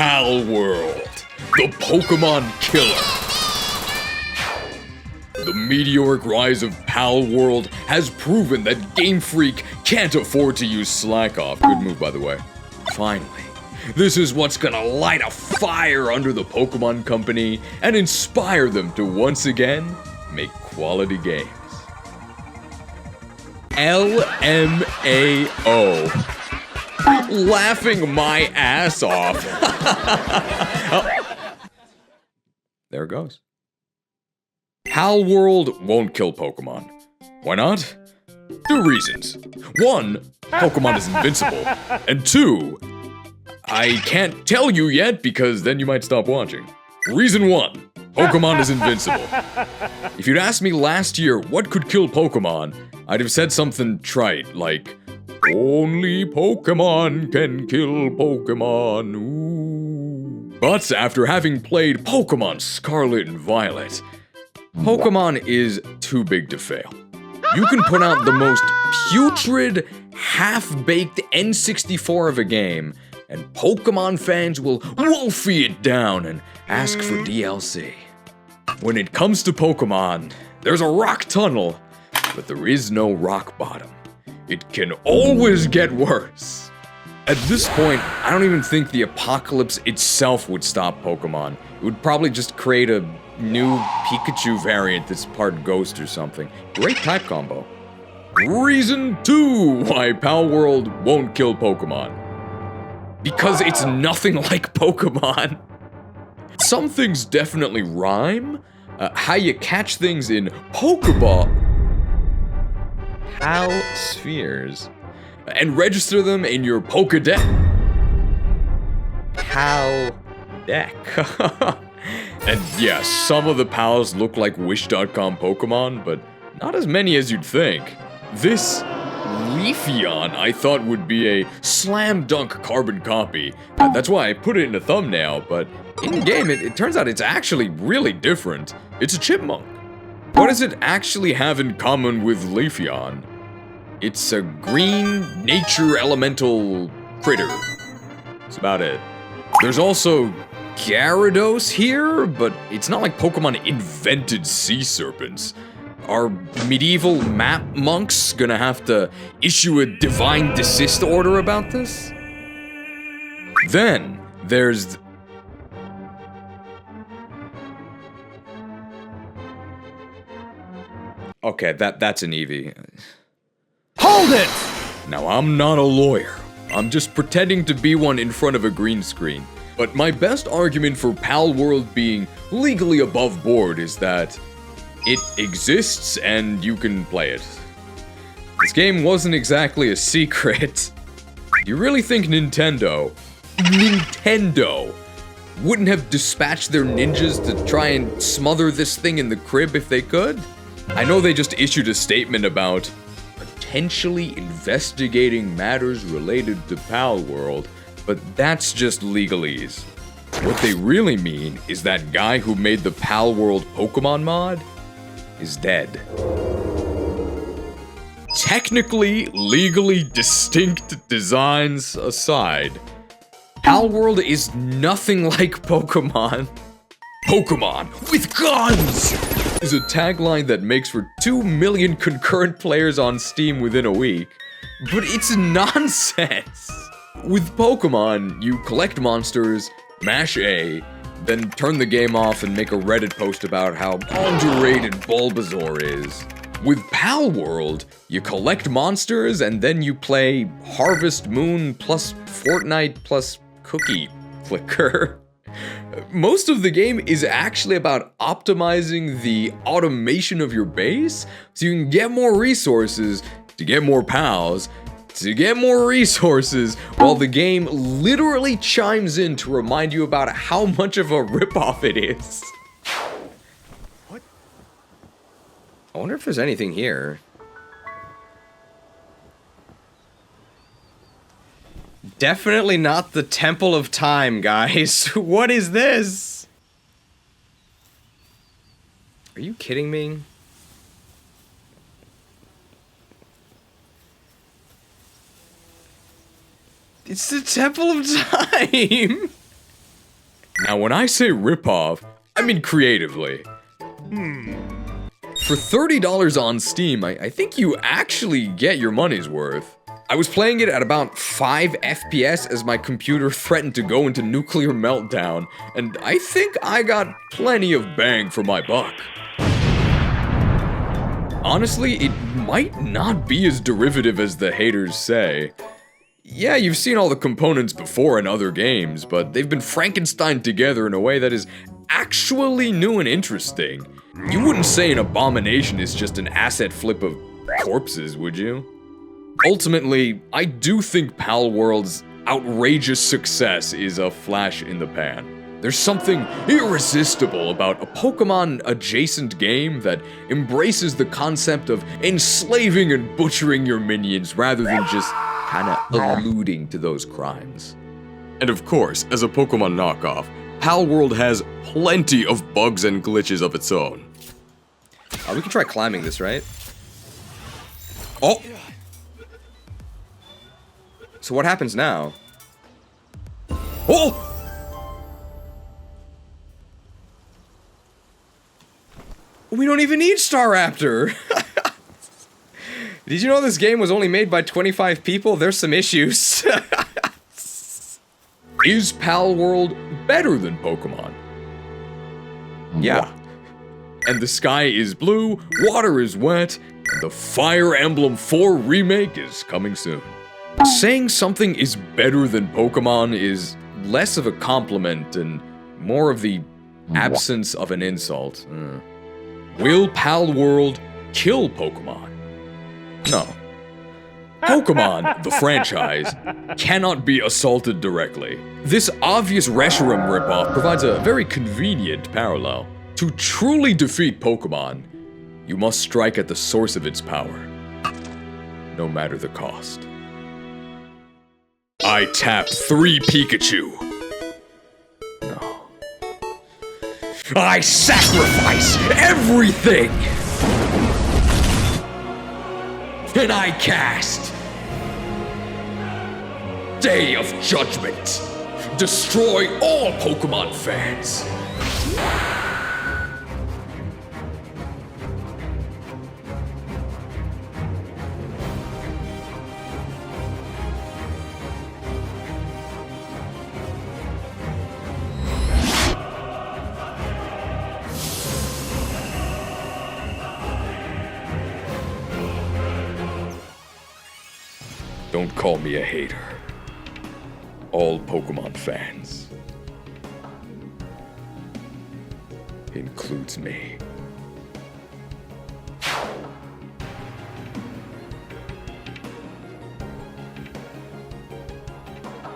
Palworld, the Pokemon killer. The meteoric rise of Palworld has proven that Game Freak can't afford to use slack off. Good move, by the way. Finally, this is what's gonna light a fire under the Pokemon Company and inspire them to once again make quality games. LMAO. Laughing my ass off. Oh. There it goes. Palworld won't kill Pokemon. Why not? 2 reasons. 1, Pokemon is invincible. And 2, I can't tell you yet because then you might stop watching. Reason 1, Pokemon is invincible. If you'd asked me last year what could kill Pokemon, I'd have said something trite like, only Pokemon can kill Pokemon, ooh. But after having played Pokemon Scarlet and Violet, Pokemon is too big to fail. You can put out the most putrid, half-baked N64 of a game, and Pokemon fans will wolfie it down and ask for DLC. When it comes to Pokemon, there's a rock tunnel, but there is no rock bottom. It can always get worse. At this point, I don't even think the apocalypse itself would stop Pokemon. It would probably just create a new Pikachu variant that's part ghost or something. Great type combo. Reason 2 why Palworld won't kill Pokemon. Because it's nothing like Pokemon. Some things definitely rhyme. How you catch things in Pokeball. Pal spheres. And register them in your Pokédex. Pal deck. And yeah, some of the pals look like Wish.com Pokemon, but not as many as you'd think. This Leafeon I thought would be a slam dunk carbon copy. That's why I put it in a thumbnail, but in-game it turns out it's actually really different. It's a chipmunk. What does it actually have in common with Leafeon? It's a green nature elemental critter. That's about it. There's also Gyarados here, but it's not like Pokemon invented sea serpents. Are medieval map monks gonna have to issue a divine desist order about this? Then, there's... Okay, that's an Eevee. Hold it! Now, I'm not a lawyer. I'm just pretending to be one in front of a green screen. But my best argument for Palworld being legally above board is that it exists and you can play it. This game wasn't exactly a secret. You really think Nintendo wouldn't have dispatched their ninjas to try and smother this thing in the crib if they could? I know they just issued a statement about potentially investigating matters related to Palworld, but that's just legalese. What they really mean is that guy who made the Palworld Pokemon mod is dead. Technically, legally distinct designs aside, Palworld is nothing like Pokemon. Pokemon with guns is a tagline that makes for 2 million concurrent players on Steam within a week, but it's nonsense. With Pokemon, you collect monsters, mash A, then turn the game off and make a Reddit post about how underrated Bulbasaur is. With Palworld, you collect monsters and then you play Harvest Moon plus Fortnite plus Cookie Clicker. Most of the game is actually about optimizing the automation of your base so you can get more resources to get more pals, to get more resources, while the game literally chimes in to remind you about how much of a ripoff it is. What? I wonder if there's anything here. Definitely not the Temple of Time, guys. What is this? Are you kidding me? It's the Temple of Time! Now, when I say ripoff, I mean creatively. For $30 on Steam, I think you actually get your money's worth. I was playing it at about 5 FPS as my computer threatened to go into nuclear meltdown, and I think I got plenty of bang for my buck. Honestly, it might not be as derivative as the haters say. Yeah, you've seen all the components before in other games, but they've been Frankensteined together in a way that is actually new and interesting. You wouldn't say an abomination is just an asset flip of corpses, would you? Ultimately, I do think Palworld's outrageous success is a flash in the pan. There's something irresistible about a Pokemon-adjacent game that embraces the concept of enslaving and butchering your minions rather than just kinda alluding to those crimes. And of course, as a Pokemon knockoff, Palworld has plenty of bugs and glitches of its own. We can try climbing this, right? Oh! So what happens now? Oh! We don't even need Staraptor! Did you know this game was only made by 25 people? There's some issues. Is Palworld better than Pokemon? Yeah. And the sky is blue, water is wet, and the Fire Emblem 4 remake is coming soon. Saying something is better than Pokemon is less of a compliment and more of the absence of an insult. Will Palworld kill Pokemon? No. Pokemon, the franchise, cannot be assaulted directly. This obvious Reshiram ripoff provides a very convenient parallel. To truly defeat Pokemon, you must strike at the source of its power, no matter the cost. I tap 3 Pikachu. No. I sacrifice everything! And I cast Day of Judgment. Destroy all Pokemon fans. Don't call me a hater. All Pokemon fans. Includes me.